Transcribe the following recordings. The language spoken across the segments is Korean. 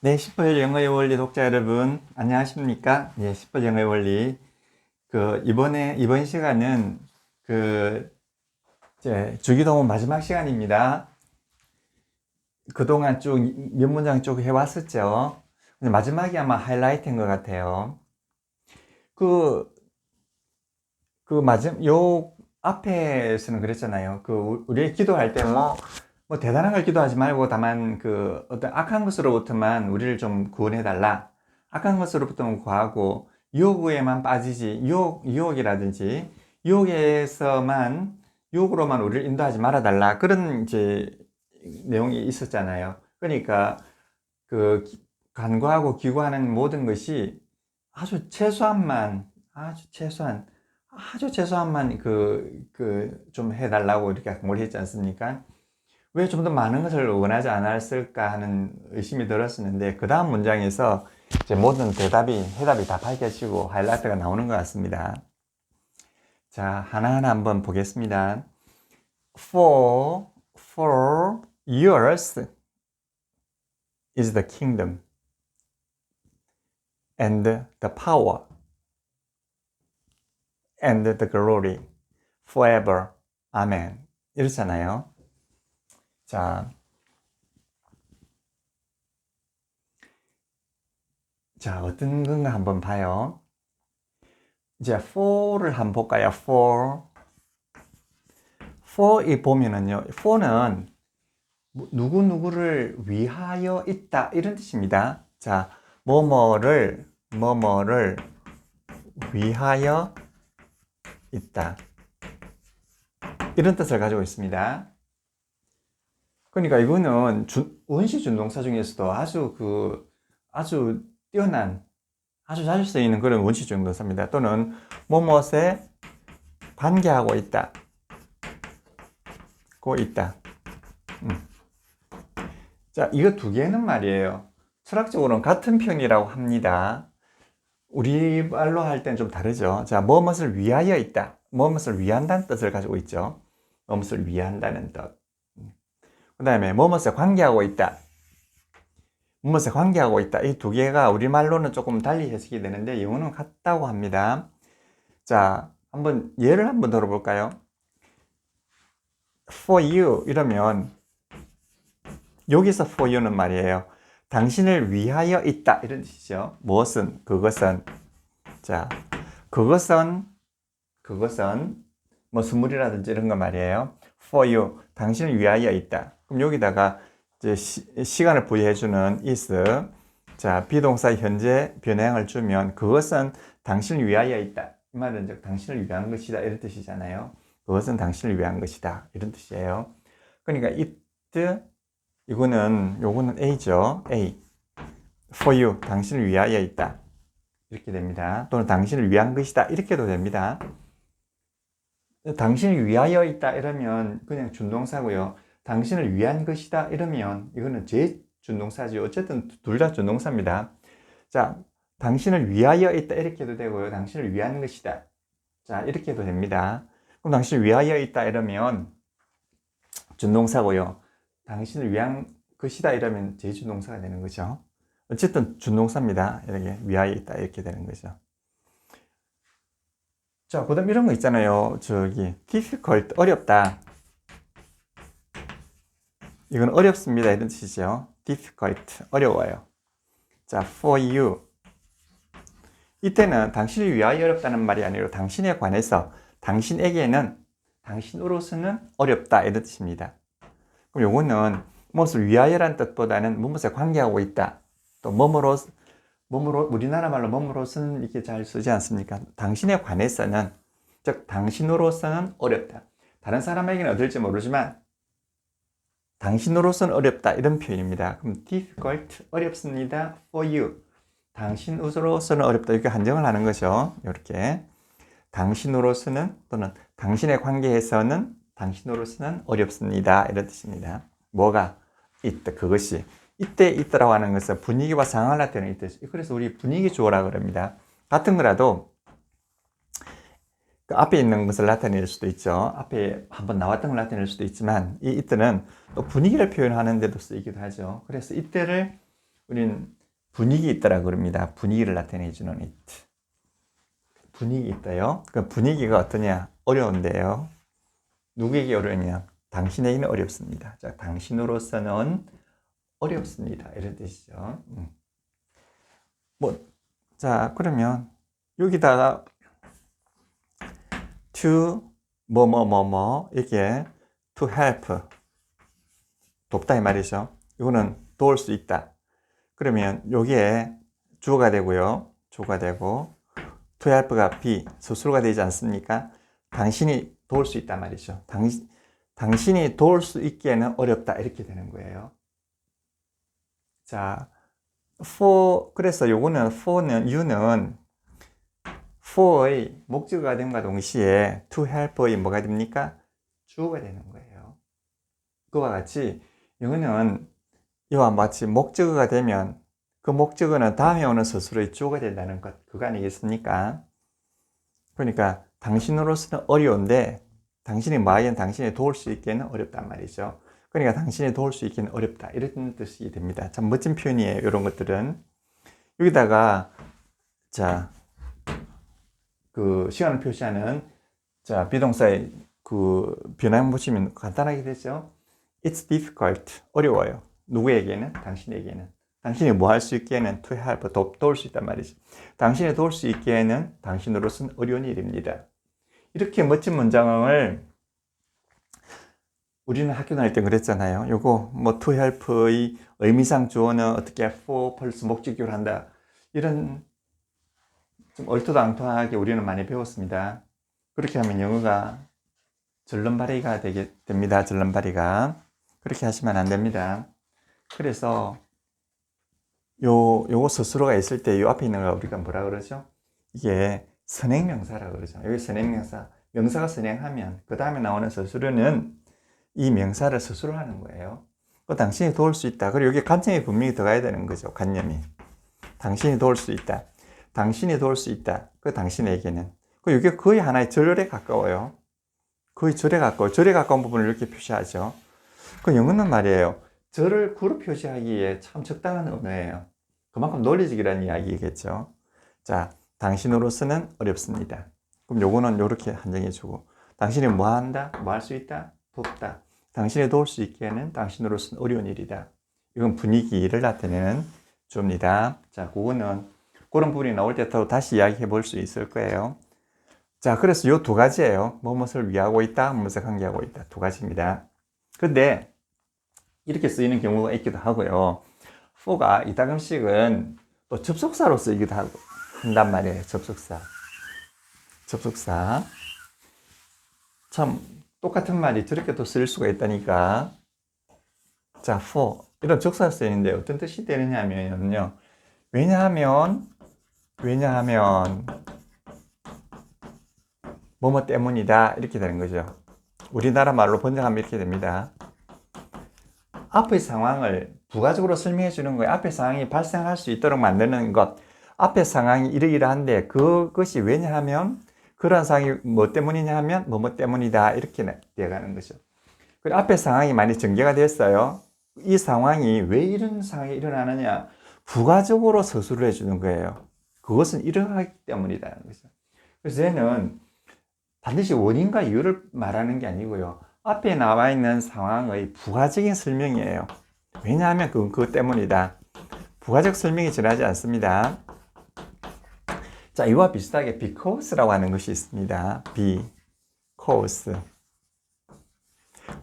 네, 10분 영어의 원리 독자 여러분, 안녕하십니까? 네, 10분 영어의 원리. 이번 시간은, 이제, 주기도문 마지막 시간입니다. 그동안 쭉 몇 문장 쭉 해왔었죠? 근데 마지막이 아마 하이라이트인 것 같아요. 그, 요 앞에서는 그랬잖아요. 우리 기도할 때 뭐 대단한 걸 기도하지 말고 다만 어떤 악한 것으로부터만 우리를 좀 구원해달라. 악한 것으로부터만 구하고 유혹에만 빠지지, 유혹이라든지 유혹으로만 우리를 인도하지 말아달라. 그런 이제 내용이 있었잖아요. 그러니까 그 간구하고 기구하는 모든 것이 아주 최소한만, 아주 최소한만 좀 해달라고 이렇게 뭘 했지 않습니까? 왜 좀 더 많은 것을 원하지 않았을까 하는 의심이 들었었는데, 그 다음 문장에서 이제 모든 해답이 다 밝혀지고 하이라이트가 나오는 것 같습니다. 자, 하나하나 한번 보겠습니다. For yours is the kingdom and the power and the glory forever. 아멘. 이렇잖아요. 자, 어떤 건가 한번 봐요. 이제 for를 한번 볼까요? for 보면은요, for는 누구누구를 위하여 있다 이런 뜻입니다. 자, 뭐뭐를 위하여 있다 이런 뜻을 가지고 있습니다. 그러니까 이거는 원시 준동사 중에서도 아주 뛰어난, 아주 자주 쓰이는 그런 원시 준동사입니다. 또는 뭐뭇에 관계하고 있다 자, 이거 두 개는 말이에요. 철학적으로는 같은 표현이라고 합니다. 우리말로 할 때는 좀 다르죠. 자, 무엇을 위하여 있다. 무엇을 위한다는 뜻을 가지고 있죠. 무엇을 위한다는 뜻. 그 다음에 무엇에 관계하고 있다. 무엇에 관계하고 있다. 이 두 개가 우리말로는 조금 달리 해석이 되는데 영어는 같다고 합니다. 자, 예를 한번 들어볼까요? For you 이러면 여기서 for you는 말이에요. 당신을 위하여 있다 이런 뜻이죠. 그것은 자, 그것은 뭐 선물이라든지 이런 거 말이에요. For you 당신을 위하여 있다. 그럼 여기다가 이제 시간을 부여해주는 is 자, 비동사 현재 변형을 주면 그것은 당신을 위하여 있다. 이 말은 즉 당신을 위한 것이다 이런 뜻이잖아요. 그것은 당신을 위한 것이다 이런 뜻이에요. 그러니까 요거는 A죠. A. For you. 당신을 위하여 있다. 이렇게 됩니다. 또는 당신을 위한 것이다. 이렇게도 됩니다. 당신을 위하여 있다 이러면 그냥 준동사고요. 당신을 위한 것이다 이러면 이거는 제 준동사죠. 어쨌든 둘 다 준동사입니다. 자, 당신을 위하여 있다 이렇게도 되고요. 당신을 위한 것이다. 자, 이렇게도 됩니다. 그럼 당신을 위하여 있다 이러면 준동사고요. 당신을 위한 것이다 이러면 제준동사가 되는 거죠. 어쨌든 준동사입니다. 이렇게 위하여 있다 이렇게 되는 거죠. 자, 그 다음 이런 거 있잖아요. difficult, 어렵다. 이건 어렵습니다. 이런 뜻이죠. difficult, 어려워요. 자, for you. 이때는 당신을 위하여 어렵다는 말이 아니라 당신에 관해서, 당신으로서는 어렵다. 이런 뜻입니다. 그럼 요거는 무엇을 위하여라는 뜻보다는 무엇에 관계하고 있다. 또 몸으로 우리나라 말로 몸으로서는 이렇게 잘 쓰지 않습니까? 당신에 관해서는, 즉 당신으로서는 어렵다. 다른 사람에게는 어떨지 모르지만 당신으로서는 어렵다 이런 표현입니다. 그럼 difficult 어렵습니다. for you 당신으로서는 어렵다 이렇게 한정을 하는 거죠. 이렇게 당신으로서는 또는 당신의 관계에서는 당신으로서는 어렵습니다 이런 뜻입니다. 뭐가 있다 그것이 이때 있다라고 하는 것은 분위기와 상황을 나타내는 뜻이죠. 그래서 우리 분위기 주어라 그럽니다. 같은 거라도 그 앞에 있는 것을 나타낼 수도 있죠. 앞에 한번 나왔던 걸 나타낼 수도 있지만 이 이때는 또 분위기를 표현하는 데도 쓰이기도 하죠. 그래서 이때를 우린 분위기 있다라 그럽니다. 분위기를 나타내주는 it. 분위기 있다요. 그 분위기가 어떠냐? 어려운데요. 누구에게 어려우냐? 당신에게는 어렵습니다. 자, 당신으로서는 어렵습니다. 이런 뜻이죠. 자, 그러면 여기다가 to 이게 to help 돕다 이 말이죠. 이거는 도울 수 있다. 그러면 여기에 주어가 되고요. 주어가 되고 to help가 be 수수료가 되지 않습니까? 당신이 도울 수 있단 말이죠. 당신이 도울 수 있기에는 어렵다 이렇게 되는 거예요. 자, 그래서 요거는 for는 you는 for의 목적어가 됨과 동시에 to help의 뭐가 됩니까? 주어가 되는 거예요. 그와 같이 영어는 이와 마치 목적어가 되면 그 목적어는 다음에 오는 서술의 주어가 된다는 것, 그거 아니겠습니까? 그러니까 당신으로서는 어려운데 당신이 뭐하긴 당신이 도울 수 있기에는 어렵단 말이죠. 그러니까 당신이 도울 수 있기는 어렵다 이런 뜻이 됩니다. 참 멋진 표현이에요. 이런 것들은 여기다가 자 그 시간을 표시하는 자 비동사의 그 변화형 보시면 간단하게 되죠. It's difficult 어려워요. 누구에게는? 당신에게는. 당신이 뭐 할 수 있기에는 to help 도울 수 있단 말이죠. 당신이 도울 수 있기에는 당신으로서는 어려운 일입니다. 이렇게 멋진 문장을 우리는 학교 다닐 때 그랬잖아요. 요거 뭐 to help의 의미상 주어는 어떻게 for 플러스 목적격을 한다. 이런 좀 얼토당토하게 우리는 많이 배웠습니다. 그렇게 하면 영어가 절름발이가 됩니다. 절름발이가. 그렇게 하시면 안 됩니다. 그래서 요거 스스로가 있을 때 요 앞에 있는 거 우리가 뭐라 그러죠? 이게 선행명사라고 그러죠. 여기 선행명사. 명사가 선행하면 그 다음에 나오는 서술어는 이 명사를 스스로 하는 거예요. 그 당신이 도울 수 있다. 그리고 여기 관념이 분명히 들어가야 되는 거죠. 관념이. 당신이 도울 수 있다. 당신이 도울 수 있다. 그 당신에게는. 그 이게 거의 하나의 절에 가까워요. 거의 절에 가까워. 절에 가까운 부분을 이렇게 표시하죠. 그 영어는 말이에요. 절을 구로 표시하기에 참 적당한 언어예요. 그만큼 논리적이라는 이야기겠죠. 자, 당신으로서는 어렵습니다. 그럼 요거는 요렇게 한정해주고 당신이 뭐 한다? 뭐 할 수 있다? 돕다. 당신이 도울 수 있기에는 당신으로서는 어려운 일이다. 이건 분위기를 나타내는 주입니다. 자, 그거는 그런 부분이 나올 때 또 다시 이야기해 볼 수 있을 거예요. 자, 그래서 요 두 가지예요. 무엇을 위하고 있다, 무엇을 관계하고 있다. 두 가지입니다. 근데 이렇게 쓰이는 경우가 있기도 하고요. for가 이따금씩은 또 접속사로 쓰이기도 한단 말이에요. 접속사. 참 똑같은 말이 저렇게 또 쓸 수가 있다니까. 자, for 이런 접속사 쓰이는데 어떤 뜻이 되느냐면요. 왜냐하면 뭐뭐 때문이다 이렇게 되는 거죠. 우리나라 말로 번역하면 이렇게 됩니다. 앞의 상황을 부가적으로 설명해 주는 거예요. 앞의 상황이 발생할 수 있도록 만드는 것. 앞의 상황이 이러이러한데 그것이 왜냐하면 그런 상황이 뭐 때문이냐 하면 뭐뭐 때문이다 이렇게 되어가는 거죠. 그리고 앞의 상황이 많이 전개가 됐어요. 이 상황이 왜 이런 상황이 일어나느냐 부가적으로 서술을 해주는 거예요. 그것은 이러하기 때문이라는 거죠. 그래서 얘는 반드시 원인과 이유를 말하는 게 아니고요. 앞에 나와 있는 상황의 부가적인 설명이에요. 왜냐하면 그것 때문이다. 부가적 설명이 전하지 않습니다. 자, 이와 비슷하게 because라고 하는 것이 있습니다. because.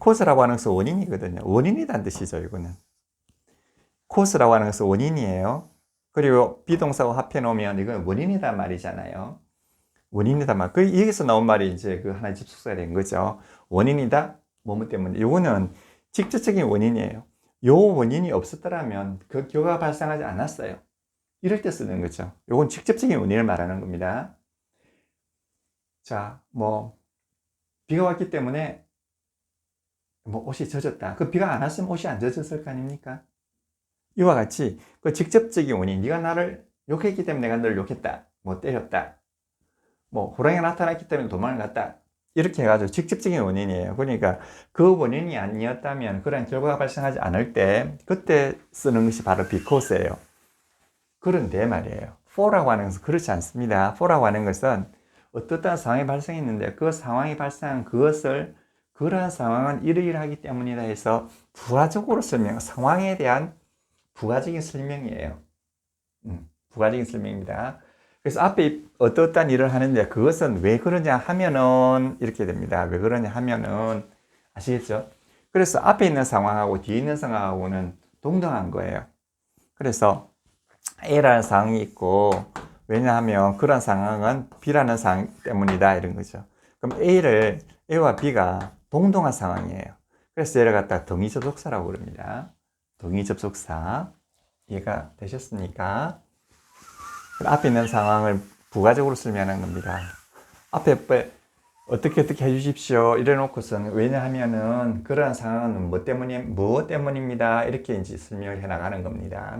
cause라고 하는 것은 원인이거든요. 원인이란 뜻이죠, 이거는. cause라고 하는 것은 원인이에요. 그리고 비동사와 합해 놓으면 이건 원인이란 말이잖아요. 원인이다 말. 여기서 나온 말이 이제 그 하나의 접속사가 된 거죠. 원인이다. 뭐뭐 때문에. 요거는 직접적인 원인이에요. 요 원인이 없었더라면 그 교가 발생하지 않았어요. 이럴 때 쓰는 거죠. 요건 직접적인 원인을 말하는 겁니다. 자, 뭐 비가 왔기 때문에 뭐 옷이 젖었다. 그 비가 안 왔으면 옷이 안 젖었을 거 아닙니까? 이와 같이 그 직접적인 원인. 네가 나를 욕했기 때문에 내가 너를 욕했다. 뭐 때렸다. 뭐 호랑이가 나타났기 때문에 도망을 갔다. 이렇게 해가지고 직접적인 원인이에요. 그러니까 그 원인이 아니었다면 그런 결과가 발생하지 않을 때 그때 쓰는 것이 바로 because예요. 그런데 말이에요. for라고 하는 것은 그렇지 않습니다. for라고 하는 것은 어떠한 상황이 발생했는데 그 상황이 발생한 그것을 그러한 상황은 이러이러하기 때문이다 해서 부가적으로 설명, 상황에 대한 부가적인 설명이에요. 부가적인 설명입니다. 그래서 앞에 어떠한 일을 하는데 그것은 왜 그러냐 하면은 이렇게 됩니다. 왜 그러냐 하면은 아시겠죠? 그래서 앞에 있는 상황하고 뒤에 있는 상황하고는 동등한 거예요. 그래서 A라는 상황이 있고 왜냐하면 그런 상황은 B라는 상황 때문이다 이런 거죠. 그럼 A와 B가 동등한 상황이에요. 그래서 얘를 갖다 동의접속사라고 그럽니다. 동의접속사. 이해가 되셨습니까? 앞에 있는 상황을 부가적으로 설명하는 겁니다. 앞에 어떻게 해주십시오 이래 놓고서는 왜냐하면은 그러한 상황은 무엇 때문입니다 이렇게 이제 설명을 해 나가는 겁니다.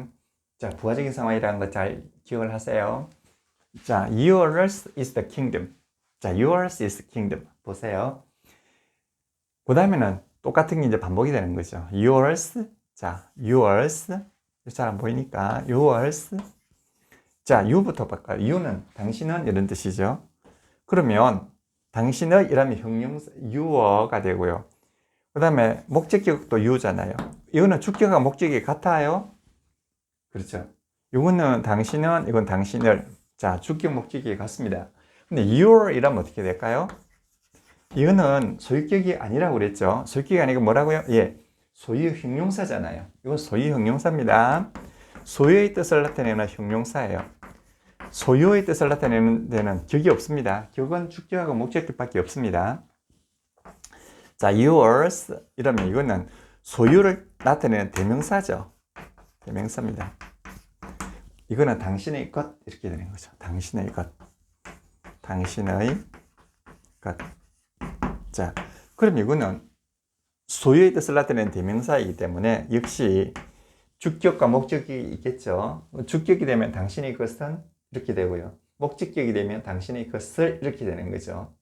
자, 부가적인 상황이라는 거 잘 기억을 하세요. 자, yours is the kingdom. 자, yours is the kingdom. 보세요. 그 다음에는 똑같은 게 이제 반복이 되는 거죠. yours. 자, yours. 잘 안 보이니까 yours. 자, you부터 볼까요? you는 당신은 이런 뜻이죠. 그러면 당신의 이라면 형용사 your가 되고요. 그 다음에 목적격도 you잖아요. 이거는 주격과 목적이 같아요. 그렇죠. 이거는 당신은, 이건 당신을. 자, 주격 목적이 같습니다. 근데 your 이라면 어떻게 될까요? 이거는 소유격이 아니라고 그랬죠. 소유격이 아니고 뭐라고요? 예, 소유 형용사잖아요. 이건 소유 형용사입니다. 소유의 뜻을 나타내는 형용사예요. 소유의 뜻을 나타내는 데는 격이 없습니다. 격은 주격하고 목적격밖에 없습니다. 자, yours 이러면 이거는 소유를 나타내는 대명사죠. 대명사입니다. 이거는 당신의 것 이렇게 되는 거죠. 당신의 것. 당신의 것. 자, 그럼 이거는 소유의 뜻을 나타내는 대명사이기 때문에 역시 주격과 목적이 있겠죠. 주격이 되면 당신의 것은 이렇게 되고요. 목적격이 되면 당신의 것을 이렇게 되는 거죠.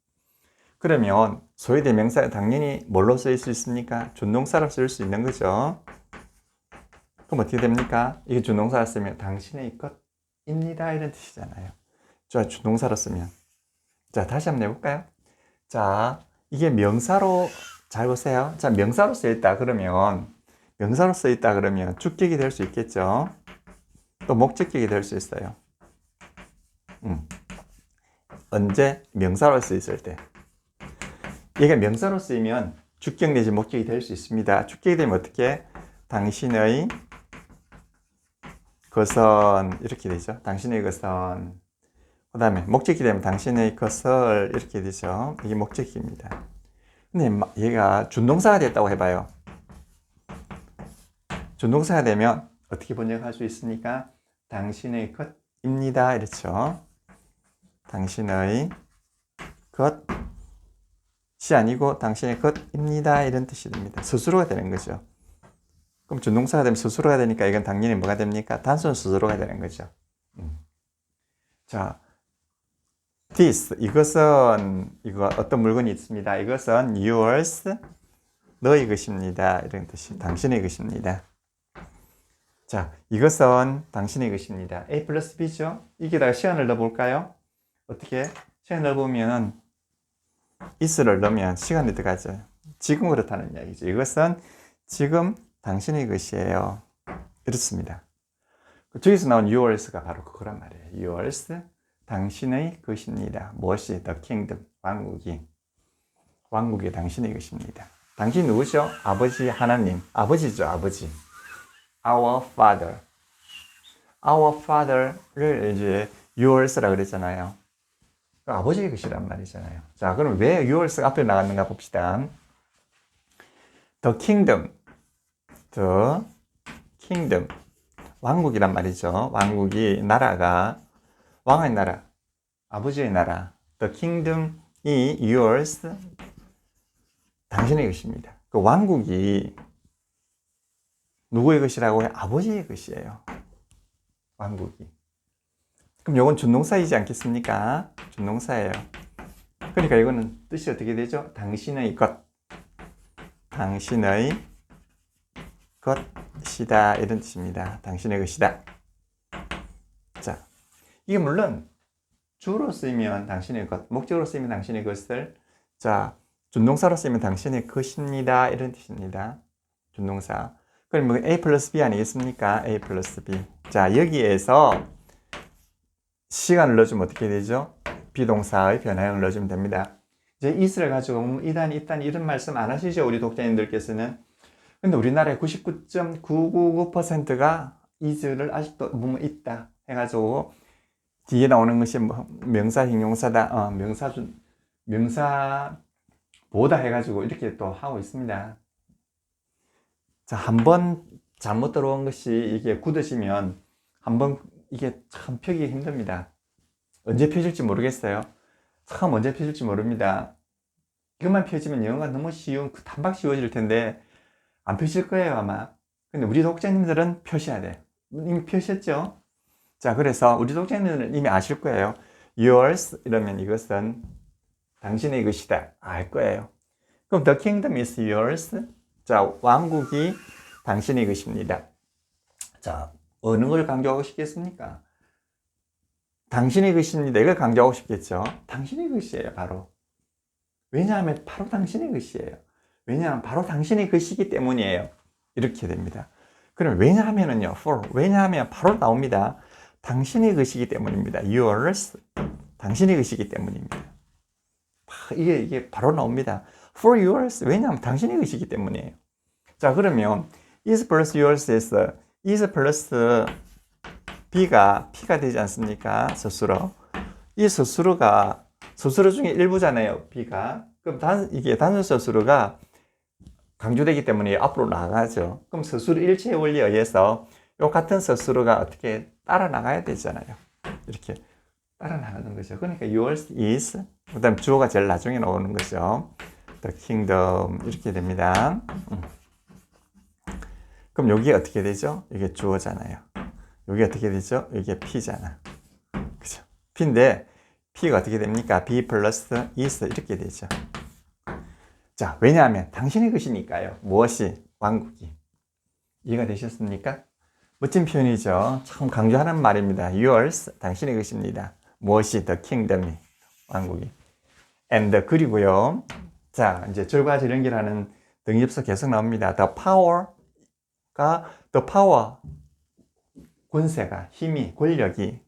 그러면 소유 대명사는 당연히 뭘로 쓰일 수 있습니까? 준동사로 쓸 수 있는 거죠. 그럼 어떻게 됩니까? 이게 준동사로 쓰면 당신의 것입니다 이런 뜻이잖아요. 자, 준동사로 쓰면. 자, 다시 한번 해볼까요? 자, 이게 명사로 잘 보세요. 자, 명사로 쓰였다 그러면 명사로 쓰였다 그러면 주격이 될 수 있겠죠. 또 목적격이 될 수 있어요. 언제? 명사로 쓰였을 때. 얘가 명사로 쓰이면 주격 내지 목적이 될 수 있습니다. 주격이 되면 어떻게? 당신의 것은 이렇게 되죠. 당신의 것은. 그 다음에 목적이 되면 당신의 것을 이렇게 되죠. 이게 목적입니다. 근데 얘가 준동사가 됐다고 해봐요. 준동사가 되면 어떻게 번역할 수 있습니까? 당신의 것입니다. 이렇죠. 당신의 것이 아니고 당신의 것입니다. 이런 뜻이 됩니다. 스스로가 되는 거죠. 그럼 준동사가 되면 스스로가 되니까 이건 당연히 뭐가 됩니까? 단순 스스로가 되는 거죠. 자, this, 이것은, 이거 어떤 물건이 있습니다. 이것은 yours, 너의 것입니다. 이런 뜻이, 당신의 것입니다. 자, 이것은 당신의 것입니다. A 플러스 B죠? 여기다가 시간을 넣어볼까요? 어떻게? 시간을 넣어보면 is를 넣으면 시간이 들어가죠. 지금 그렇다는 이야기죠. 이것은 지금 당신의 것이에요. 이렇습니다. 저기서 나온 yours가 바로 그거란 말이에요. yours, 당신의 것입니다. 무엇이? The kingdom, 왕국이 당신의 것입니다. 당신이 누구죠? 아버지 하나님, 아버지죠, 아버지. Our Father. Our Father를 이제 yours라 그랬잖아요. 아버지의 것이란 말이잖아요. 자, 그럼 왜 yours 앞에 나갔는가 봅시다. The kingdom. The kingdom. 왕국이란 말이죠. 왕국이, 나라가, 왕의 나라, 아버지의 나라. The kingdom이 yours, 당신의 것입니다. 그 왕국이 누구의 것이라고 해요? 아버지의 것이에요. 왕국이. 그럼 이건 준동사이지 않겠습니까? 준동사예요. 그러니까 이거는 뜻이 어떻게 되죠? 당신의 것, 당신의 것이다 이런 뜻입니다. 당신의 것이다. 자, 이게 물론 주로 쓰이면 당신의 것, 목적으로 쓰이면 당신의 것을, 자, 준동사로 쓰이면 당신의 것입니다 이런 뜻입니다. 준동사. 그럼 뭐 A 플러스 B 아니겠습니까? A 플러스 B. 자, 여기에서 시간을 넣어주면 어떻게 되죠? 비동사의 변화형을 넣어주면 됩니다. 이제 is를 가지고 이단, 이단 이런 말씀 안 하시죠? 우리 독자님들께서는. 근데 우리나라의 99.999%가 is를 아직도 뭐뭐 있다 해가지고 뒤에 나오는 것이 뭐 명사, 형용사다, 명사보다 해가지고 이렇게 또 하고 있습니다. 자, 한번 잘못 들어온 것이 이게 굳어지면 한번 이게 참 펴기 힘듭니다. 언제 펴질지 모르겠어요. 참 언제 펴질지 모릅니다. 이것만 펴지면 영어가 너무 쉬운, 단박 쉬워질 텐데 안 펴질 거예요 아마. 근데 우리 독자님들은 펴셔야 돼요. 이미 펴셨죠? 자, 그래서 우리 독자님들은 이미 아실 거예요. yours 이러면 이것은 당신의 것이다 알 거예요. 그럼 the kingdom is yours. 자, 왕국이 당신의 것입니다. 자, 어느 걸 강조하고 싶겠습니까? 당신의 것입니다. 이걸 강조하고 싶겠죠. 당신의 것이에요, 바로. 왜냐하면 바로 당신의 것이에요. 왜냐하면 바로 당신의 것이기 때문이에요. 이렇게 됩니다. 그럼 왜냐하면은요, for. 왜냐하면 바로 나옵니다. 당신의 것이기 때문입니다. yours. 당신의 것이기 때문입니다. 이게 바로 나옵니다. for yours. 왜냐하면 당신의 것이기 때문이에요. 자, 그러면 is plus yours is 플러스 B가 P가 되지 않습니까? 서술어. 이 서술어가 서술어 중에 일부잖아요. B가. 그럼 이게 단수 서술어가 강조되기 때문에 앞으로 나가죠. 그럼 서술어 일체의 원리에 의해서 이 같은 서술어가 어떻게 따라 나가야 되잖아요. 이렇게 따라 나가는 거죠. 그러니까 yours is, 그 다음 주어가 제일 나중에 나오는 거죠. The kingdom 이렇게 됩니다. 그럼 여기 어떻게 되죠? 이게 주어잖아요. 여기 어떻게 되죠? 이게 P잖아. 그죠? P인데 P가 어떻게 됩니까? B 플러스 is 이렇게 되죠. 자, 왜냐하면 당신의 것이니까요. 무엇이? 왕국이. 이해가 되셨습니까? 멋진 표현이죠. 참 강조하는 말입니다. yours, 당신의 것입니다. 무엇이? the kingdom이, 왕국이. and 그리고요. 자, 이제 절과절 연결하는 등급서 계속 나옵니다. the power가 the power, 권세가, 힘이, 권력이.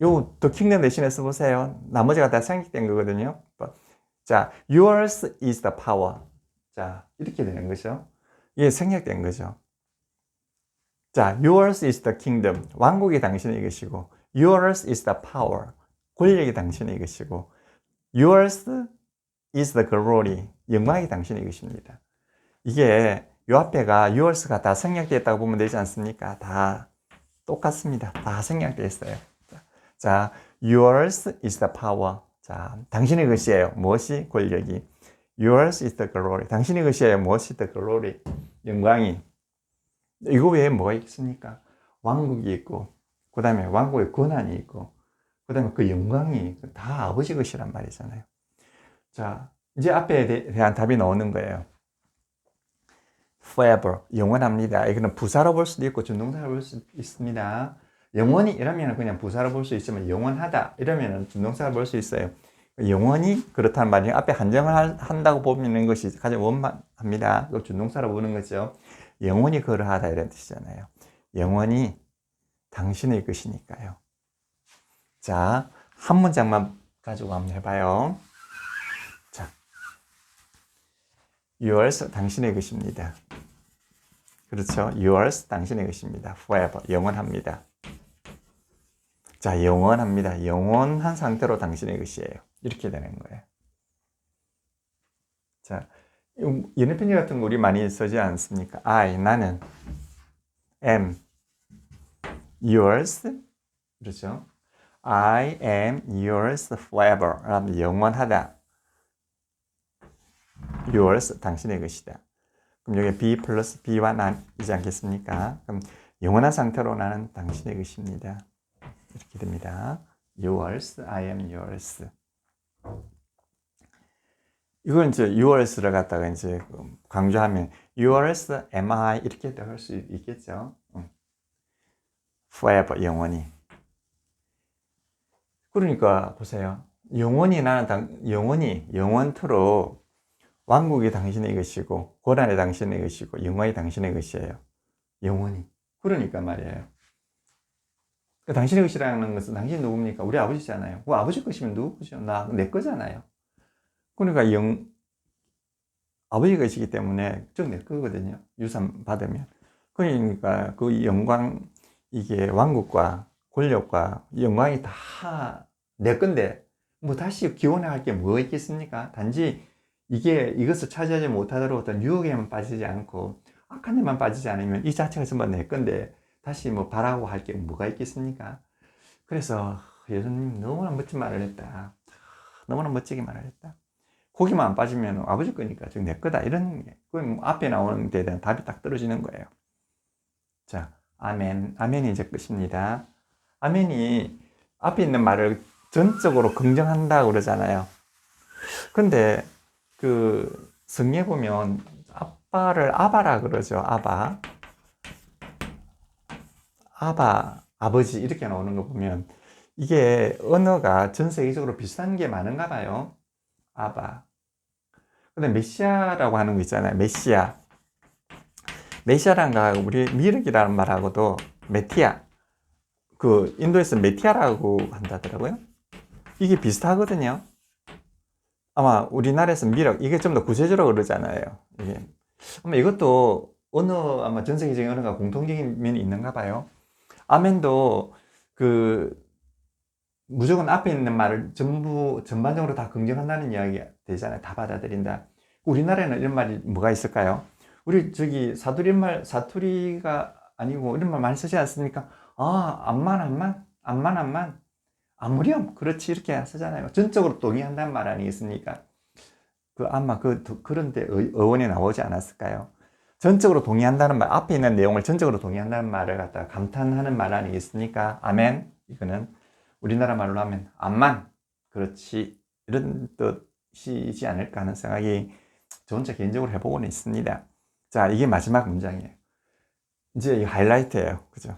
요 the kingdom 대신에 써보세요. 나머지가 다 생략된 거거든요. 자, yours is the power. 자, 이렇게 되는 거죠. 이게 생략된 거죠. 자, yours is the kingdom. 왕국이 당신의 것이고, yours is the power. 권력이 당신의 것이고, yours is the glory. 영광이 당신의 것입니다. 이게 요 앞에가 yours가 다 생략되었다고 보면 되지 않습니까? 다 똑같습니다. 다 생략되어 있어요. 자, yours is the power. 자, 당신의 것이에요. 무엇이? 권력이. yours is the glory. 당신의 것이에요. 무엇이? the glory. 영광이. 이거 외에 뭐가 있습니까? 왕국이 있고, 그 다음에 왕국의 권한이 있고, 그 다음에 그 영광이 다 아버지 것이란 말이잖아요. 자, 이제 앞에 대한 답이 나오는 거예요. forever, 영원합니다. 이거는 부사로 볼 수도 있고 준동사로 볼 수 있습니다. 영원히 이러면 그냥 부사로 볼 수 있지만 영원하다 이러면 준동사로 볼 수 있어요. 영원히 그렇다는 말이 앞에 한정을 한다고 보는 것이 가장 원만합니다. 그 준동사로 보는 거죠. 영원히 그러하다 이런 뜻이잖아요. 영원히 당신의 것이니까요. 자, 한 문장만 가지고 한번 해봐요. 자, yours, 당신의 것입니다. 그렇죠. yours, 당신의 것입니다. forever, 영원합니다. 자, 영원합니다. 영원한 상태로 당신의 것이에요. 이렇게 되는 거예요. 자, 연애 편지 같은 거 우리 많이 쓰지 않습니까? 나는 am yours. 그렇죠. I am yours forever. 영원하다. yours, 당신의 것이다. 그럼 여기 be 플러스 be와 난이지 않겠습니까? 그럼 영원한 상태로 나는 당신의 것입니다. 이렇게 됩니다. yours, I am yours. 이건 이제 your's를 갖다가 이제 강조하면 yours, am I 이렇게 할 수 있겠죠. forever, 영원히. 그러니까 보세요. 영원히 영원토록 왕국이 당신의 것이고 고난이 당신의 것이고 영광이 당신의 것이에요. 영원히. 그러니까 말이에요. 당신의 것이라는 것은 당신이 누굽니까? 우리 아버지잖아요. 그 아버지 것이면 누구 것이요? 내 거잖아요. 그러니까 아버지 것이기 때문에 즉 내 거거든요. 유산 받으면. 그러니까 그 영광, 이게 왕국과 권력과 영광이 다 내 건데 뭐 다시 기원할 게 뭐 있겠습니까? 단지 이것을 차지하지 못하도록 어떤 유혹에만 빠지지 않고 악한 데만 빠지지 않으면 이 자체가 전부 내 건데 다시 뭐 바라고 할 게 뭐가 있겠습니까? 그래서 예수님 너무나 멋진 말을 했다. 너무나 멋지게 말을 했다. 고기만 안 빠지면 아버지 거니까 즉 내 거다. 이런 게 앞에 나오는 데에 대한 답이 딱 떨어지는 거예요. 자, 아멘. 아멘이 이제 끝입니다. 아멘이 앞에 있는 말을 전적으로 긍정한다고 그러잖아요. 근데 그 성경에 보면 아빠를 아바라 그러죠. 아바, 아버지 이렇게 나오는 거 보면 이게 언어가 전 세계적으로 비슷한 게 많은가 봐요. 아바. 근데 메시아라고 하는 거 있잖아요. 메시아라는 거 우리 미륵이라는 말하고도 메티아. 그 인도에서 메티아라고 한다더라고요. 이게 비슷하거든요. 아마 우리나라에서 미륵 이게 좀 더 구체적으로 그러잖아요. 이게 아마 이것도 아마 전 세계적인 언어가 공통적인 면이 있는가 봐요. 아멘도 무조건 앞에 있는 말을 전반적으로 다 긍정한다는 이야기가 되잖아요. 다 받아들인다. 우리나라에는 이런 말이 뭐가 있을까요? 우리 사투리가 아니고 이런 말 많이 쓰지 않습니까? 암만, 아무렴. 그렇지, 이렇게 쓰잖아요. 전적으로 동의한다는 말 아니겠습니까? 아마 그런데 어원에 나오지 않았을까요? 전적으로 동의한다는 말, 앞에 있는 내용을 전적으로 동의한다는 말을 갖다가 감탄하는 말 아니겠습니까? 아멘. 이거는 우리나라 말로 하면 암만. 그렇지. 이런 뜻이지 않을까 하는 생각이 저 혼자 개인적으로 해보고는 있습니다. 자, 이게 마지막 문장이에요. 이제 이 하이라이트예요. 그죠?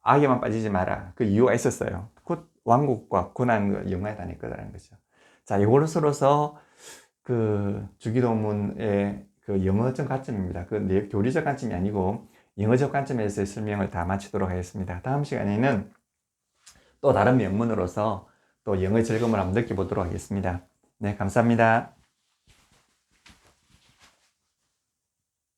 악에만 빠지지 마라. 그 이유가 있었어요. 곧 왕국과 고난 영광에 다닐 거라는 거죠. 자, 이걸로서로서 주기도문의 영어적 관점입니다. 교리적 관점이 아니고 영어적 관점에서의 설명을 다 마치도록 하겠습니다. 다음 시간에는 또 다른 면문으로서 또 영어의 즐거움을 한번 느껴보도록 하겠습니다. 네, 감사합니다.